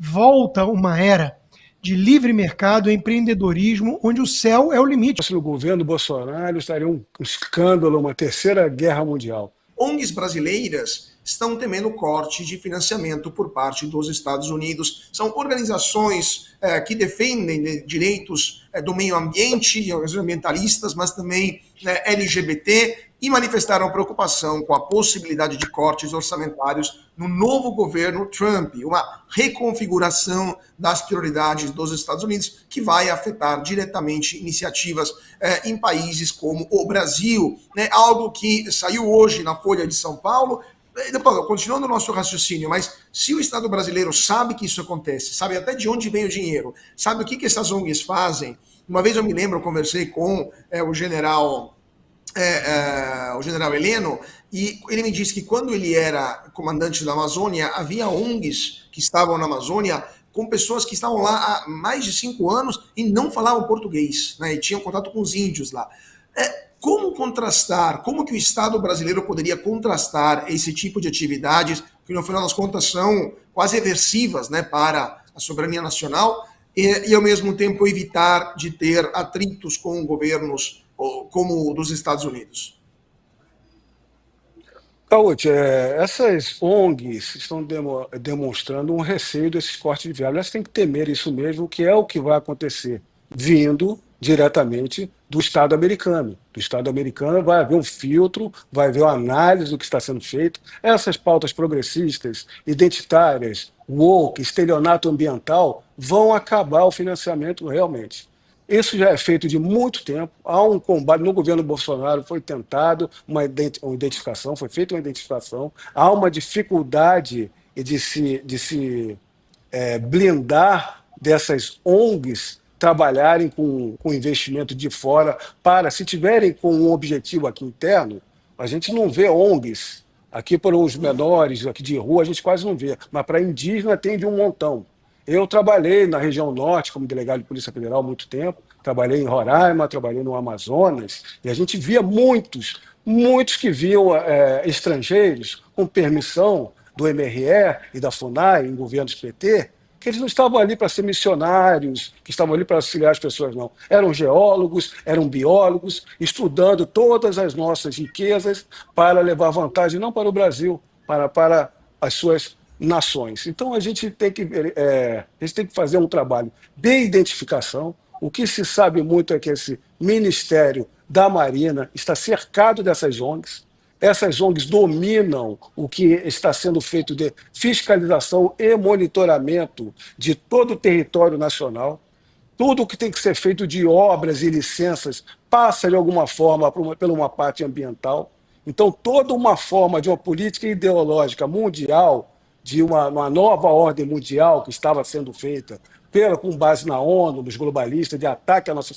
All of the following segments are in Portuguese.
volta uma era de livre mercado e empreendedorismo, onde o céu é o limite. No governo Bolsonaro estaria um escândalo, uma terceira guerra mundial. ONGs brasileiras estão temendo corte de financiamento por parte dos Estados Unidos. São organizações que defendem direitos do meio ambiente, ambientalistas, mas também LGBT, e manifestaram preocupação com a possibilidade de cortes orçamentários no novo governo Trump, uma reconfiguração das prioridades dos Estados Unidos que vai afetar diretamente iniciativas em países como o Brasil, algo que saiu hoje na Folha de São Paulo. Continuando o nosso raciocínio, mas se o Estado brasileiro sabe que isso acontece, sabe até de onde vem o dinheiro, sabe o que essas ONGs fazem. Uma vez eu me lembro, eu conversei com o general Heleno, e ele me disse que quando ele era comandante da Amazônia, havia ONGs que estavam na Amazônia com pessoas que estavam lá há mais de 5 anos e não falavam português, né, e tinham contato com os índios lá. Como contrastar, como que o Estado brasileiro poderia contrastar esse tipo de atividades, que no final das contas são quase aversivas, né, para a soberania nacional, e ao mesmo tempo evitar de ter atritos com governos como o dos Estados Unidos? Cauê, essas ONGs estão demonstrando um receio desses cortes de verba. Elas têm que temer isso mesmo, que é o que vai acontecer, vindo diretamente do Estado americano. Do Estado americano vai haver um filtro, vai haver uma análise do que está sendo feito. Essas pautas progressistas, identitárias, woke, estelionato ambiental, vão acabar o financiamento realmente. Isso já é feito de muito tempo. Há um combate. No governo Bolsonaro foi tentado uma identificação, foi feita uma identificação. Há uma dificuldade de se blindar dessas ONGs trabalharem com investimento de fora para, se tiverem com um objetivo aqui interno, a gente não vê ONGs. Aqui para os menores, aqui de rua, a gente quase não vê. Mas para indígena tem de um montão. Eu trabalhei na região norte como delegado de Polícia Federal há muito tempo, trabalhei em Roraima, trabalhei no Amazonas, e a gente via muitos que viam estrangeiros com permissão do MRE e da FUNAI, em governos PT, que eles não estavam ali para ser missionários, que estavam ali para auxiliar as pessoas, não. Eram geólogos, eram biólogos, estudando todas as nossas riquezas para levar vantagem, não para o Brasil, para as suas nações. Então, a gente tem que fazer um trabalho de identificação. O que se sabe muito é que esse Ministério da Marina está cercado dessas ONGs. Essas ONGs dominam o que está sendo feito de fiscalização e monitoramento de todo o território nacional. Tudo o que tem que ser feito de obras e licenças passa, de alguma forma, por uma parte ambiental. Então, toda uma forma de uma política ideológica mundial, de uma nova ordem mundial que estava sendo feita com base na ONU, nos globalistas, de ataque à nossa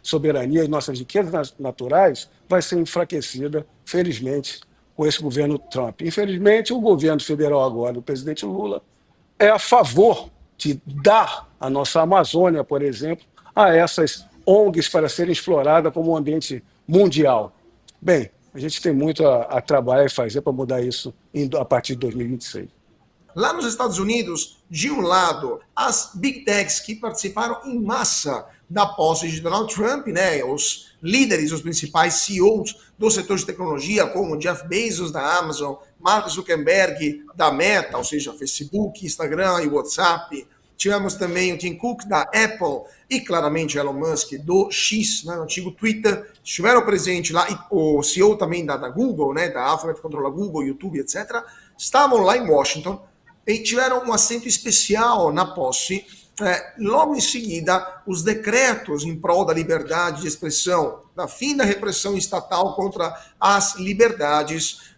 soberania e nossas riquezas naturais, vai ser enfraquecida, felizmente, com esse governo Trump. Infelizmente, o governo federal agora, o presidente Lula, é a favor de dar a nossa Amazônia, por exemplo, a essas ONGs para serem exploradas como um ambiente mundial. Bem, a gente tem muito a trabalhar e fazer para mudar isso a partir de 2026. Lá nos Estados Unidos, de um lado, as Big Techs que participaram em massa da posse de Donald Trump, né, os líderes, os principais CEOs do setor de tecnologia, como Jeff Bezos da Amazon, Mark Zuckerberg da Meta, ou seja, Facebook, Instagram e WhatsApp. Tivemos também o Tim Cook da Apple e, claramente, Elon Musk do X, né, o antigo Twitter. Estiveram presentes lá, e o CEO também da Google, né, da Alphabet, que controla Google, YouTube, etc., estavam lá em Washington e tiveram um assento especial na posse. Logo em seguida, os decretos em prol da liberdade de expressão, da fim da repressão estatal contra as liberdades,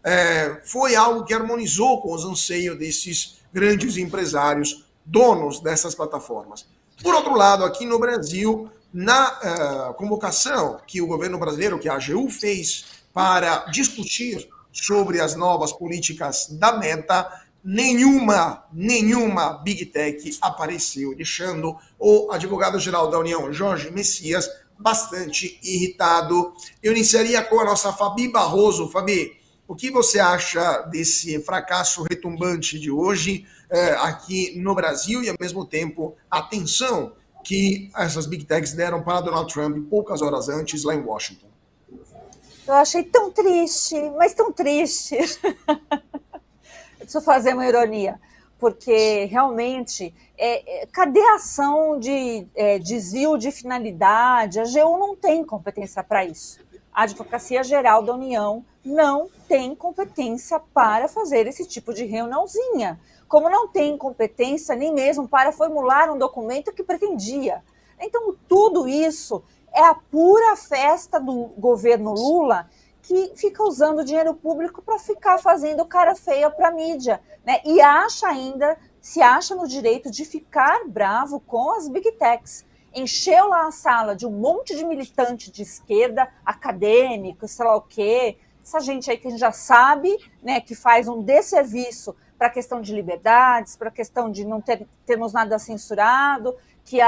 foi algo que harmonizou com os anseios desses grandes empresários, donos dessas plataformas. Por outro lado, aqui no Brasil, na convocação que o governo brasileiro, que a AGU fez para discutir sobre as novas políticas da Meta, nenhuma Big Tech apareceu, deixando o advogado-geral da União, Jorge Messias, bastante irritado. Eu iniciaria com a nossa Fabi Barroso. Fabi, O que você acha desse fracasso retumbante de hoje aqui no Brasil e, ao mesmo tempo, a atenção que essas Big Techs deram para Donald Trump poucas horas antes lá em Washington? Eu achei tão triste, mas tão triste. Preciso fazer uma ironia, porque realmente, cadê a ação de desvio de finalidade? A AGU não tem competência para isso. A Advocacia Geral da União não tem competência para fazer esse tipo de reuniãozinha, como não tem competência nem mesmo para formular um documento que pretendia. Então, tudo isso é a pura festa do governo Lula, que fica usando dinheiro público para ficar fazendo cara feia para a mídia, né? E se acha no direito de ficar bravo com as Big Techs. Encheu lá a sala de um monte de militante de esquerda, acadêmico, sei lá o quê, essa gente aí que a gente já sabe, né, que faz um desserviço para a questão de liberdades, para a questão de não termos nada censurado, que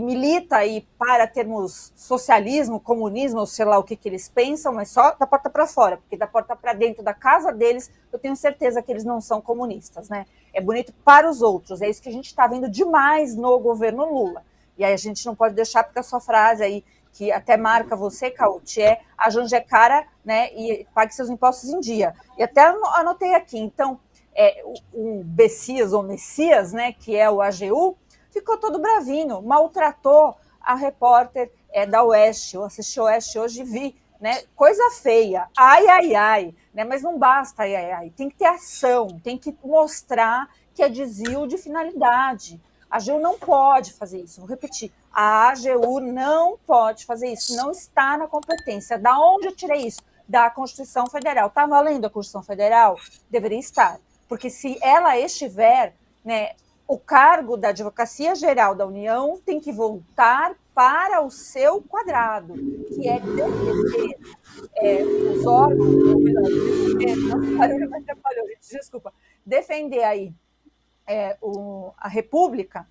milita aí para termos socialismo, comunismo, ou sei lá o que eles pensam, mas só da porta para fora, porque da porta para dentro da casa deles, eu tenho certeza que eles não são comunistas, né? É bonito para os outros, é isso que a gente está vendo demais no governo Lula. E aí a gente não pode deixar, porque a sua frase aí, que até marca você, Cauti, a Janja é cara, né, e pague seus impostos em dia. E até anotei aqui, então, o Bessias, ou Messias, né, que é o AGU, ficou todo bravinho, maltratou a repórter da Oeste. Eu assisti o Oeste hoje e vi, né, coisa feia, ai, né, mas não basta ai, tem que ter ação, tem que mostrar que é desvio de finalidade. A AGU não pode fazer isso, vou repetir, a AGU não pode fazer isso, não está na competência. Da onde eu tirei isso? Da Constituição Federal. Está valendo a Constituição Federal? Deveria estar, porque se ela estiver, né, o cargo da Advocacia Geral da União tem que voltar para o seu quadrado, que é defender os órgãos, defender aí a República,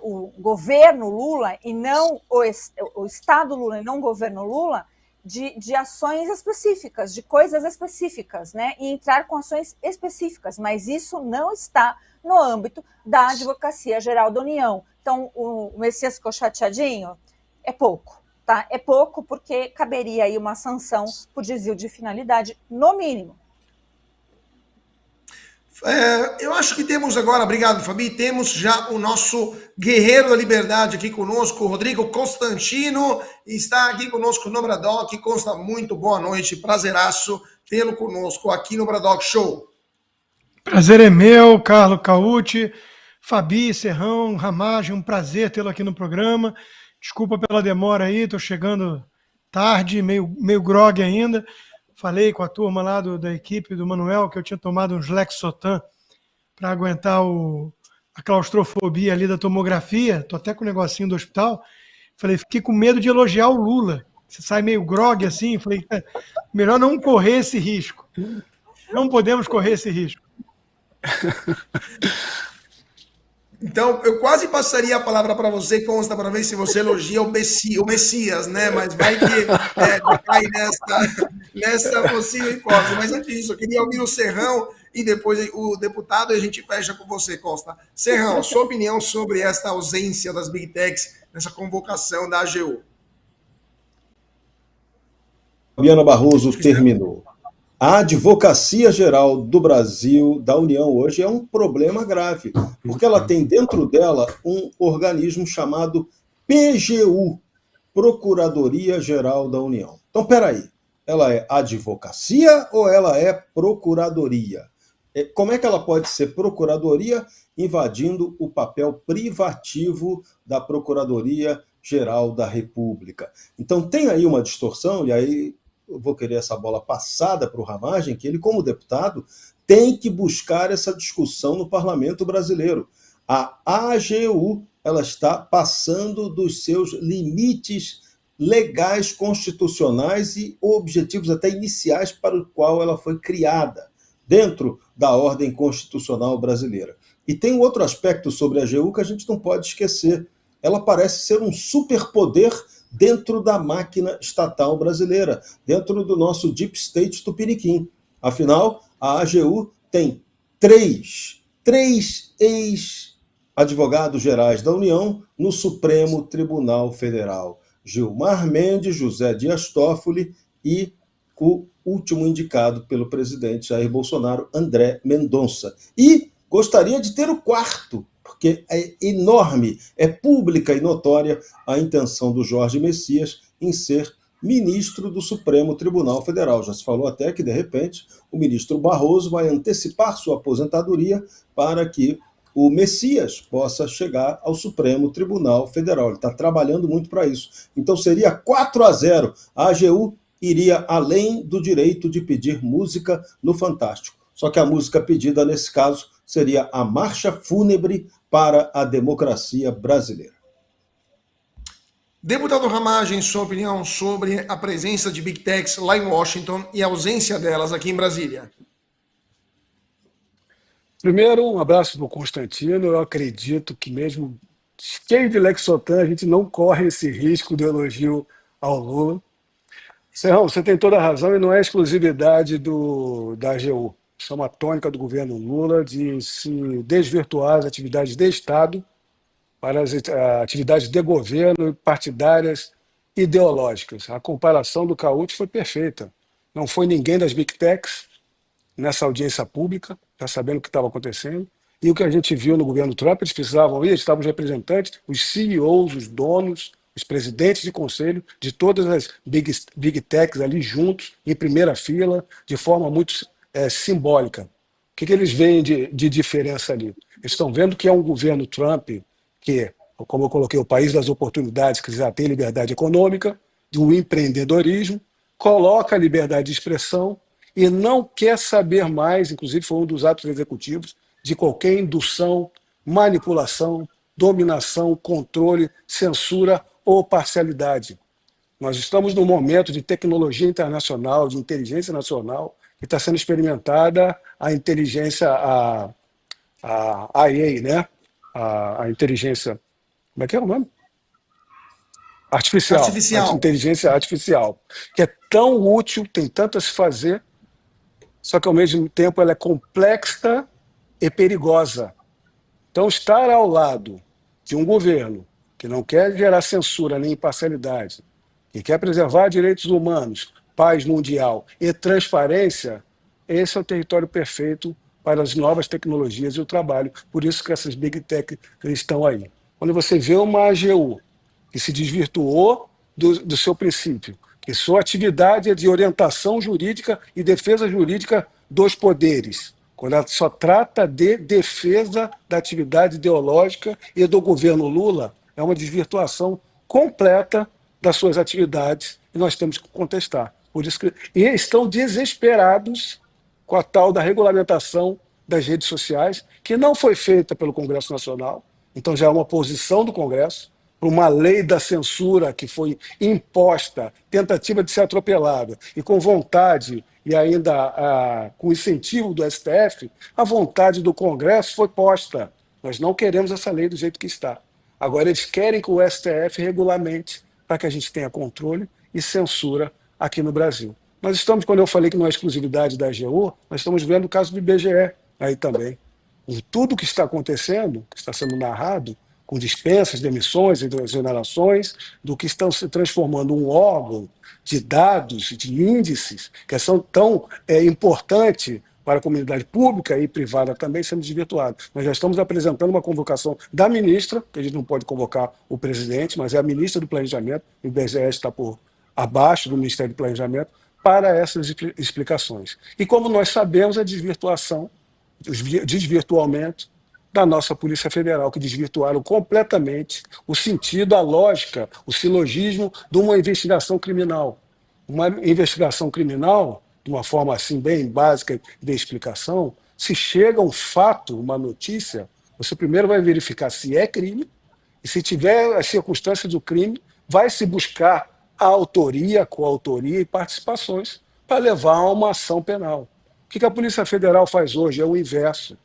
o governo Lula, e não o Estado Lula, e não o governo Lula, de ações específicas, de coisas específicas, né? E entrar com ações específicas, mas isso não está no âmbito da Advocacia Geral da União. Então, o Messias ficou chateadinho? É pouco, tá? É pouco, porque caberia aí uma sanção por desvio de finalidade, no mínimo. Eu acho que temos agora, obrigado, Fabi, temos já o nosso guerreiro da liberdade aqui conosco, o Rodrigo Constantino, está aqui conosco no Bradock. Consta, muito boa noite, prazeraço tê-lo conosco aqui no Bradock Show. Prazer é meu, Carlos Cauti, Fabi, Serrão, Ramagem, um prazer tê-lo aqui no programa. Desculpa pela demora aí, estou chegando tarde, meio grogue ainda. Falei com a turma lá da equipe do Manuel que eu tinha tomado uns Lexotan para aguentar a claustrofobia ali da tomografia. Estou até com o negocinho do hospital. Falei, fiquei com medo de elogiar o Lula. Você sai meio grogue assim. Falei, melhor não correr esse risco. Não podemos correr esse risco. Então, eu quase passaria a palavra para você, Consta, para ver se você elogia o Messias, né? Mas vai que cai nessa possível hipótese. Mas antes disso, eu queria ouvir o Serrão e depois o deputado, e a gente fecha com você, Consta. Serrão, sua opinião sobre esta ausência das Big Techs nessa convocação da AGU? Fabiana Barroso terminou. A Advocacia Geral do Brasil, da União, hoje é um problema grave, porque ela tem dentro dela um organismo chamado PGU, Procuradoria Geral da União. Então, peraí, ela é advocacia ou ela é procuradoria? Como é que ela pode ser procuradoria invadindo o papel privativo da Procuradoria Geral da República? Então, tem aí uma distorção, e aí eu vou querer essa bola passada para o Ramagem, que ele, como deputado, tem que buscar essa discussão no parlamento brasileiro. A AGU, ela está passando dos seus limites legais, constitucionais e objetivos até iniciais para o qual ela foi criada, dentro da ordem constitucional brasileira. E tem um outro aspecto sobre a AGU que a gente não pode esquecer. Ela parece ser um superpoder dentro da máquina estatal brasileira, dentro do nosso deep state tupiniquim. Afinal, a AGU tem três ex-advogados gerais da União no Supremo Tribunal Federal: Gilmar Mendes, José Dias Toffoli e o último indicado pelo presidente Jair Bolsonaro, André Mendonça. E gostaria de ter o quarto, porque é enorme, é pública e notória a intenção do Jorge Messias em ser ministro do Supremo Tribunal Federal. Já se falou até que, de repente, o ministro Barroso vai antecipar sua aposentadoria para que o Messias possa chegar ao Supremo Tribunal Federal. Ele está trabalhando muito para isso. Então seria 4-0. A AGU iria além do direito de pedir música no Fantástico. Só que a música pedida, nesse caso, seria a Marcha Fúnebre para a Democracia Brasileira. Deputado Ramagem, sua opinião sobre a presença de Big Techs lá em Washington e a ausência delas aqui em Brasília? Primeiro, um abraço para o Constantino. Eu acredito que mesmo cheio de Lexotan, a gente não corre esse risco do elogio ao Lula. Serrão, você tem toda a razão e não é exclusividade da AGU. Isso é uma tônica do governo Lula de se desvirtuar as atividades de Estado para as atividades de governo e partidárias ideológicas. A comparação do Cauti foi perfeita. Não foi ninguém das Big Techs nessa audiência pública, já sabendo o que estava acontecendo. E o que a gente viu no governo Trump, eles precisavam ir, estavam os representantes, os CEOs, os donos, os presidentes de conselho de todas as Big Techs ali juntos, em primeira fila, de forma muito simbólica. O que eles veem de diferença ali? Eles estão vendo que é um governo Trump que, como eu coloquei, o país das oportunidades, que já tem liberdade econômica, de um empreendedorismo, coloca a liberdade de expressão e não quer saber mais, inclusive foi um dos atos executivos, de qualquer indução, manipulação, dominação, controle, censura ou parcialidade. Nós estamos num momento de tecnologia internacional, de inteligência nacional, que está sendo experimentada a inteligência, a IA, né? A inteligência, como é que é o nome? Artificial. A inteligência artificial, que é tão útil, tem tanto a se fazer, só que ao mesmo tempo ela é complexa e perigosa. Então, estar ao lado de um governo que não quer gerar censura nem imparcialidade, que quer preservar direitos humanos, paz mundial e transparência, esse é o território perfeito para as novas tecnologias e o trabalho. Por isso que essas Big Tech estão aí. Quando você vê uma AGU que se desvirtuou do seu princípio, que sua atividade é de orientação jurídica e defesa jurídica dos poderes, quando ela só trata de defesa da atividade ideológica e do governo Lula, é uma desvirtuação completa das suas atividades e nós temos que contestar. Por isso que e estão desesperados com a tal da regulamentação das redes sociais, que não foi feita pelo Congresso Nacional, então já é uma posição do Congresso, para uma lei da censura que foi imposta, tentativa de ser atropelada, e com vontade e ainda com incentivo do STF, a vontade do Congresso foi posta. Nós não queremos essa lei do jeito que está. Agora eles querem que o STF regulamente para que a gente tenha controle e censura aqui no Brasil. Nós estamos, quando eu falei que não é exclusividade da AGU, nós estamos vendo o caso do IBGE aí também. E tudo que está acontecendo, que está sendo narrado, com dispensas, demissões e exonerações, do que estão se transformando um órgão de dados, de índices, que são tão importantes para a comunidade pública e privada também, sendo desvirtuado. Nós já estamos apresentando uma convocação da ministra, que a gente não pode convocar o presidente, mas é a ministra do Planejamento, o IBGE está por abaixo do Ministério do Planejamento, para essas explicações. E como nós sabemos, a desvirtuação, o desvirtuamento da nossa Polícia Federal, que desvirtuaram completamente o sentido, a lógica, o silogismo de uma investigação criminal. Uma investigação criminal, de uma forma assim bem básica de explicação, se chega a um fato, uma notícia, você primeiro vai verificar se é crime, e se tiver as circunstâncias do crime, vai se buscar a autoria, coautoria e participações para levar a uma ação penal. O que a Polícia Federal faz hoje? É o inverso.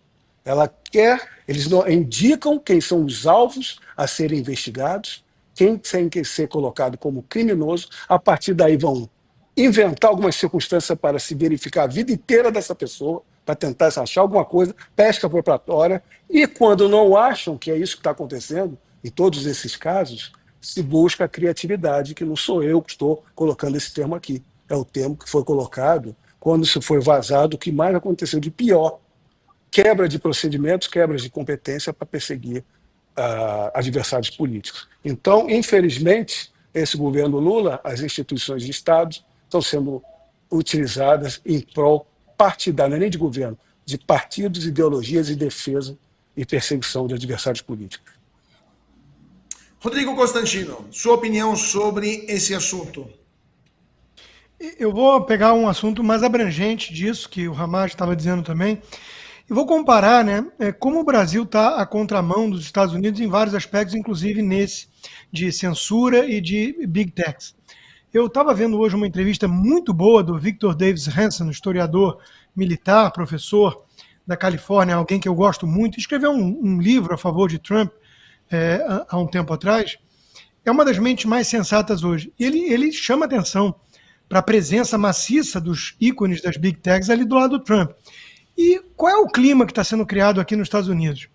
Ela quer, eles indicam quem são os alvos a serem investigados, quem tem que ser colocado como criminoso, a partir daí vão inventar algumas circunstâncias para se verificar a vida inteira dessa pessoa, para tentar se achar alguma coisa, pesca probatória, e quando não acham que é isso que está acontecendo, em todos esses casos, se busca a criatividade, que não sou eu que estou colocando esse termo aqui. É o termo que foi colocado quando se foi vazado o que mais aconteceu de pior. Quebra de procedimentos, quebra de competência para perseguir adversários políticos. Então, infelizmente, esse governo Lula, as instituições de Estado estão sendo utilizadas em prol partidário, não é nem de governo, de partidos, ideologias e defesa e perseguição de adversários políticos. Rodrigo Constantino, sua opinião sobre esse assunto? Eu vou pegar um assunto mais abrangente disso, que o Ramage estava dizendo também, e vou comparar, né, como o Brasil está à contramão dos Estados Unidos em vários aspectos, inclusive nesse de censura e de big techs. Eu estava vendo hoje uma entrevista muito boa do Victor Davis Hanson, historiador militar, professor da Califórnia, alguém que eu gosto muito, escreveu um livro a favor de Trump há um tempo atrás. É uma das mentes mais sensatas hoje. E ele chama atenção para a presença maciça dos ícones das big techs ali do lado do Trump. E qual é o clima que está sendo criado aqui nos Estados Unidos?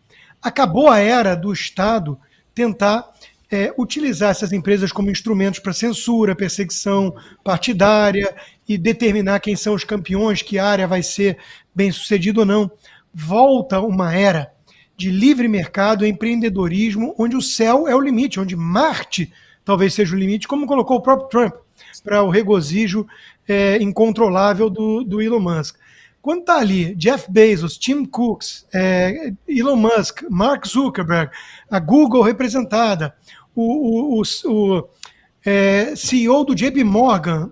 Acabou a era do Estado tentar utilizar essas empresas como instrumentos para censura, perseguição partidária e determinar quem são os campeões, que área vai ser bem sucedida ou não. Volta uma era de livre mercado, empreendedorismo, onde o céu é o limite, onde Marte talvez seja o limite, como colocou o próprio Trump, para o regozijo incontrolável do Elon Musk. Quando está ali Jeff Bezos, Tim Cook, Elon Musk, Mark Zuckerberg, a Google representada, o CEO do JP Morgan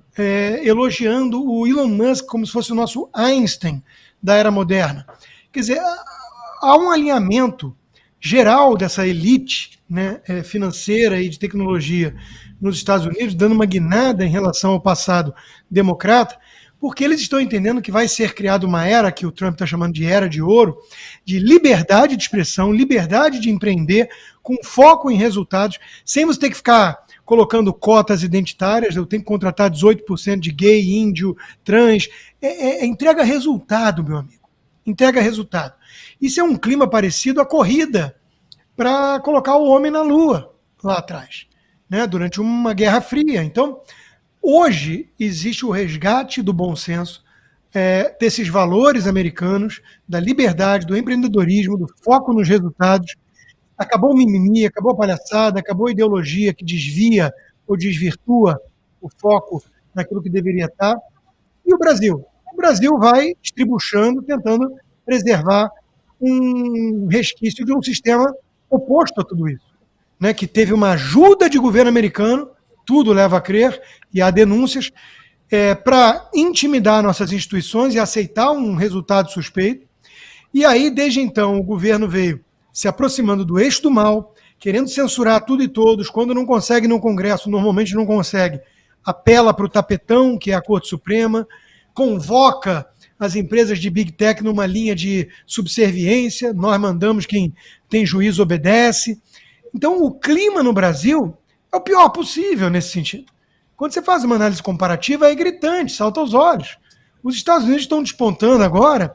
elogiando o Elon Musk como se fosse o nosso Einstein da era moderna. Quer dizer, há um alinhamento geral dessa elite, né, financeira e de tecnologia nos Estados Unidos, dando uma guinada em relação ao passado democrata, porque eles estão entendendo que vai ser criada uma era, que o Trump está chamando de era de ouro, de liberdade de expressão, liberdade de empreender, com foco em resultados, sem você ter que ficar colocando cotas identitárias, eu tenho que contratar 18% de gay, índio, trans. Entrega resultado, meu amigo. Entrega resultado. Isso é um clima parecido à corrida para colocar o homem na Lua, lá atrás, né, durante uma Guerra Fria. Então, hoje existe o resgate do bom senso, desses valores americanos, da liberdade, do empreendedorismo, do foco nos resultados. Acabou o mimimi, acabou a palhaçada, acabou a ideologia que desvia ou desvirtua o foco naquilo que deveria estar. E o Brasil? O Brasil vai estribuchando, tentando preservar um resquício de um sistema oposto a tudo isso, né, que teve uma ajuda de governo americano, tudo leva a crer, e há denúncias, para intimidar nossas instituições e aceitar um resultado suspeito. E aí, desde então, o governo veio se aproximando do eixo do mal, querendo censurar tudo e todos. Quando não consegue no Congresso, normalmente não consegue, apela para o tapetão, que é a Corte Suprema, convoca as empresas de Big Tech numa linha de subserviência, nós mandamos, quem tem juízo obedece. Então, o clima no Brasil é o pior possível nesse sentido. Quando você faz uma análise comparativa, é gritante, salta aos olhos. Os Estados Unidos estão despontando agora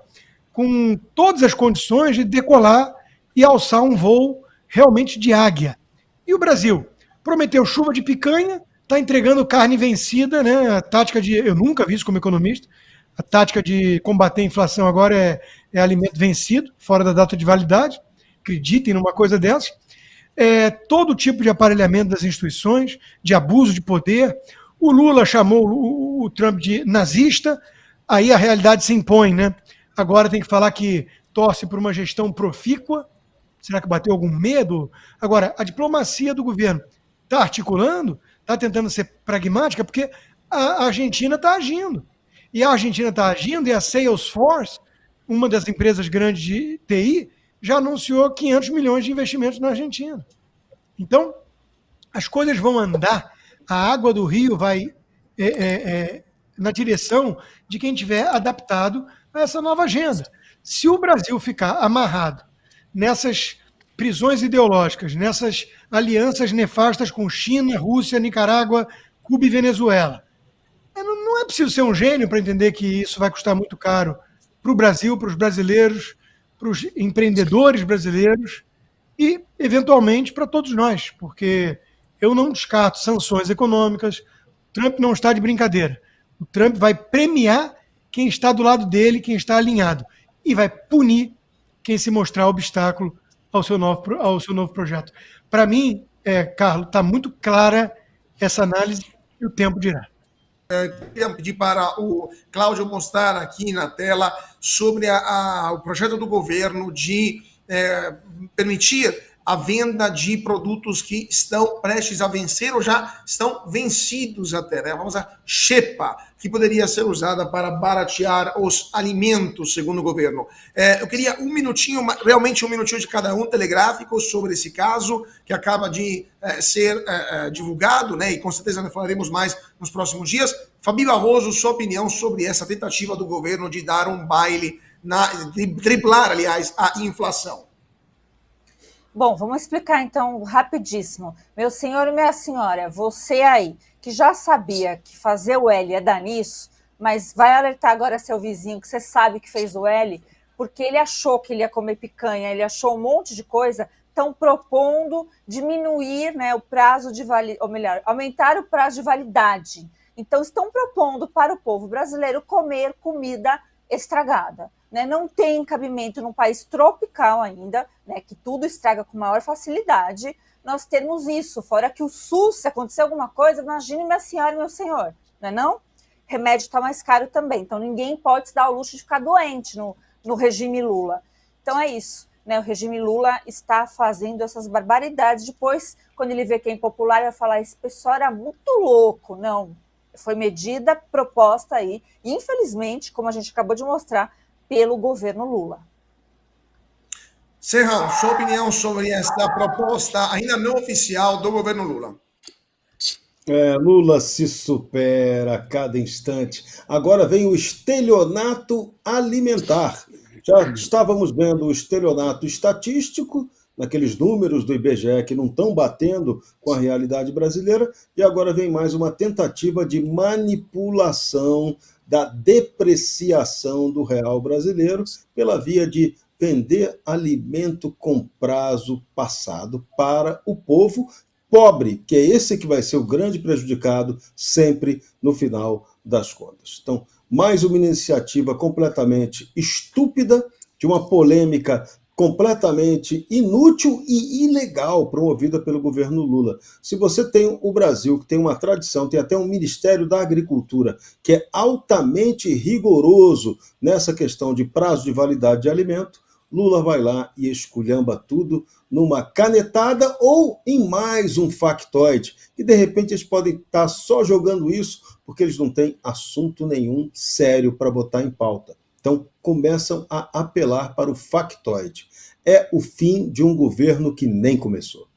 com todas as condições de decolar e alçar um voo realmente de águia. E o Brasil? Prometeu chuva de picanha, está entregando carne vencida, né? A tática de... Eu nunca vi isso como economista. A tática de combater a inflação agora é alimento vencido, fora da data de validade. Acreditem numa coisa dessas. Todo tipo de aparelhamento das instituições, de abuso de poder. O Lula chamou o Trump de nazista, aí a realidade se impõe, né? Agora tem que falar que torce por uma gestão profícua. Será que bateu algum medo? Agora, a diplomacia do governo está articulando, está tentando ser pragmática, porque a Argentina está agindo. E a Argentina está agindo, e a Salesforce, uma das empresas grandes de TI, já anunciou 500 milhões de investimentos na Argentina. Então, as coisas vão andar, a água do rio vai na direção de quem tiver adaptado a essa nova agenda. Se o Brasil ficar amarrado nessas prisões ideológicas, nessas alianças nefastas com China, Rússia, Nicarágua, Cuba e Venezuela, não é é preciso ser um gênio para entender que isso vai custar muito caro para o Brasil, para os brasileiros, para os empreendedores brasileiros e, eventualmente, para todos nós, porque eu não descarto sanções econômicas. O Trump não está de brincadeira. O Trump vai premiar quem está do lado dele, quem está alinhado, e vai punir quem se mostrar obstáculo ao seu novo projeto. Para mim, Carlos, está muito clara essa análise e o tempo dirá. Queria pedir para o Cláudio mostrar aqui na tela sobre o projeto do governo de permitir a venda de produtos que estão prestes a vencer ou já estão vencidos até, né? A famosa xepa, que poderia ser usada para baratear os alimentos, segundo o governo. Eu queria um minutinho, realmente um minutinho de cada um, telegráfico, sobre esse caso, que acaba de ser divulgado, né? E com certeza nós falaremos mais nos próximos dias. Fabi Barroso, sua opinião sobre essa tentativa do governo de dar um baile, de triplar, aliás, a inflação. Bom, vamos explicar então rapidíssimo. Meu senhor e minha senhora, você aí, que já sabia que fazer o L é dar nisso, mas vai alertar agora seu vizinho que você sabe que fez o L, porque ele achou que ele ia comer picanha, ele achou um monte de coisa, estão propondo diminuir, né, o prazo de validade, ou melhor, aumentar o prazo de validade. Então, estão propondo para o povo brasileiro comer comida estragada. Né? Não tem cabimento num país tropical ainda, né, que tudo estraga com maior facilidade, nós termos isso. Fora que o SUS, se acontecer alguma coisa, imagine minha senhora e meu senhor, não é não? Remédio está mais caro também, então ninguém pode se dar o luxo de ficar doente no regime Lula. Então é isso, né? O regime Lula está fazendo essas barbaridades. Depois, quando ele vê que é impopular, ele vai falar, esse pessoal era muito louco. Não, foi medida proposta aí, infelizmente, como a gente acabou de mostrar, pelo governo Lula. Serrão, sua opinião sobre esta proposta ainda não oficial do governo Lula? Lula se supera a cada instante. Agora vem o estelionato alimentar. Já estávamos vendo o estelionato estatístico, naqueles números do IBGE que não estão batendo com a realidade brasileira, e agora vem mais uma tentativa de manipulação da depreciação do real brasileiro pela via de vender alimento com prazo passado para o povo pobre, que é esse que vai ser o grande prejudicado sempre no final das contas. Então, mais uma iniciativa completamente estúpida, de uma polêmica completamente inútil e ilegal promovida pelo governo Lula. Se você tem o Brasil, que tem uma tradição, tem até um Ministério da Agricultura, que é altamente rigoroso nessa questão de prazo de validade de alimento, Lula vai lá e esculhamba tudo numa canetada ou em mais um factoide, que de repente eles podem estar só jogando isso porque eles não têm assunto nenhum sério para botar em pauta. Então, começam a apelar para o factoide. É o fim de um governo que nem começou.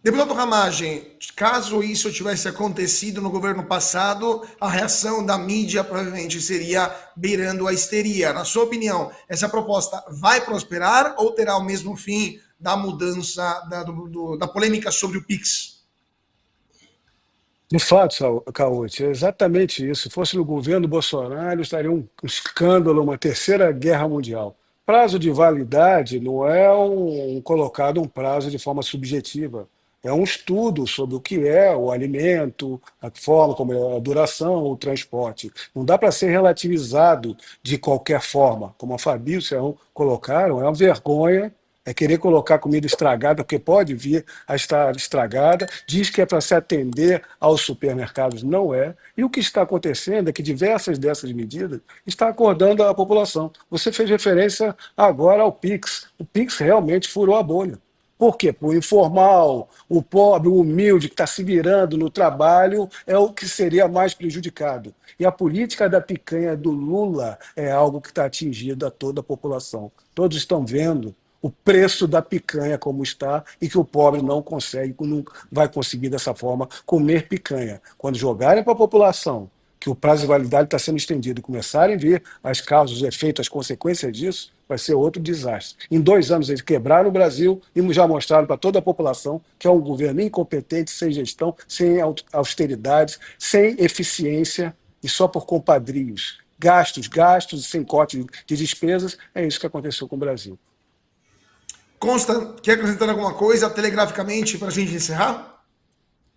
Deputado Ramagem, caso isso tivesse acontecido no governo passado, a reação da mídia provavelmente seria beirando a histeria. Na sua opinião, essa proposta vai prosperar ou terá o mesmo fim da mudança, da polêmica sobre o PIX? De fato, Caute, é exatamente isso. Se fosse no governo Bolsonaro, estaria um escândalo, uma terceira guerra mundial. Prazo de validade não é colocado um prazo de forma subjetiva. É um estudo sobre o que é o alimento, a forma como é a duração, o transporte. Não dá para ser relativizado de qualquer forma. Como a Fabi e o Serrão colocaram, é uma vergonha. É querer colocar comida estragada, porque pode vir a estar estragada, diz que é para se atender aos supermercados, não é. E o que está acontecendo é que diversas dessas medidas estão acordando a população. Você fez referência agora ao PIX. O PIX realmente furou a bolha. Por quê? O informal, o pobre, o humilde que está se virando no trabalho é o que seria mais prejudicado. E a política da picanha do Lula é algo que está atingindo a toda a população. Todos estão vendo o preço da picanha como está e que o pobre não consegue, não vai conseguir dessa forma comer picanha. Quando jogarem para a população que que o prazo de validade está sendo estendido e começarem a ver as causas, os efeitos, as consequências disso, vai ser outro desastre. Em 2 anos eles quebraram o Brasil e já mostraram para toda a população que é um governo incompetente, sem gestão, sem austeridades, sem eficiência e só por compadrios. Gastos, sem corte de despesas, é isso que aconteceu com o Brasil. Consta, quer acrescentar alguma coisa telegraficamente para a gente encerrar?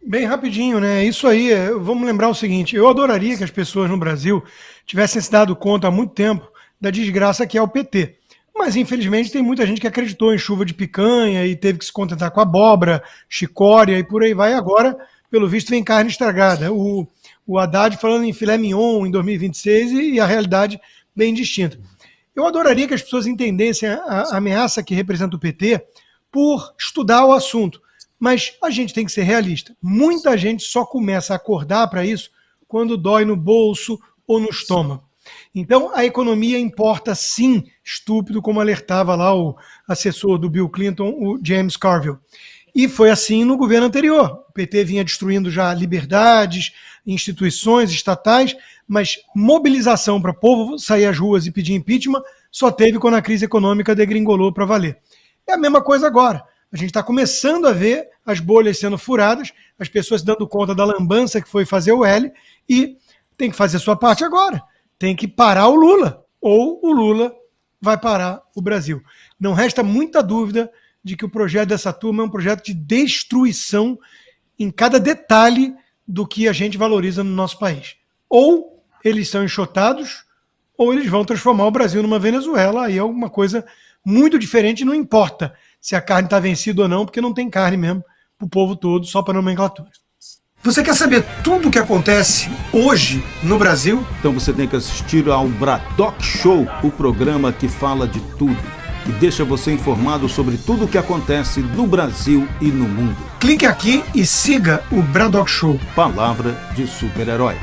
Bem rapidinho, né? Isso aí, vamos lembrar o seguinte, eu adoraria que as pessoas no Brasil tivessem se dado conta há muito tempo da desgraça que é o PT. Mas, infelizmente, tem muita gente que acreditou em chuva de picanha e teve que se contentar com abóbora, chicória e por aí vai. Agora, pelo visto, vem carne estragada. O Haddad falando em filé mignon em 2026 e a realidade bem distinta. Eu adoraria que as pessoas entendessem a ameaça que representa o PT por estudar o assunto. Mas a gente tem que ser realista. Muita gente só começa a acordar para isso quando dói no bolso ou no estômago. Então, a economia importa sim, estúpido, como alertava lá o assessor do Bill Clinton, o James Carville. E foi assim no governo anterior. O PT vinha destruindo já liberdades, instituições estatais, mas mobilização para o povo sair às ruas e pedir impeachment só teve quando a crise econômica degringolou para valer. É a mesma coisa agora. A gente está começando a ver as bolhas sendo furadas, as pessoas dando conta da lambança que foi fazer o L e tem que fazer a sua parte agora. Tem que parar o Lula, ou o Lula vai parar o Brasil. Não resta muita dúvida de que o projeto dessa turma é um projeto de destruição em cada detalhe do que a gente valoriza no nosso país. Ou eles são enxotados, ou eles vão transformar o Brasil numa Venezuela, aí é alguma coisa muito diferente, não importa se a carne está vencida ou não, porque não tem carne mesmo para o povo todo, só para nomenclatura. Você quer saber tudo o que acontece hoje no Brasil? Então você tem que assistir ao Braddock Show, o programa que fala de tudo e deixa você informado sobre tudo o que acontece no Brasil e no mundo. Clique aqui e siga o Braddock Show. Palavra de super-herói.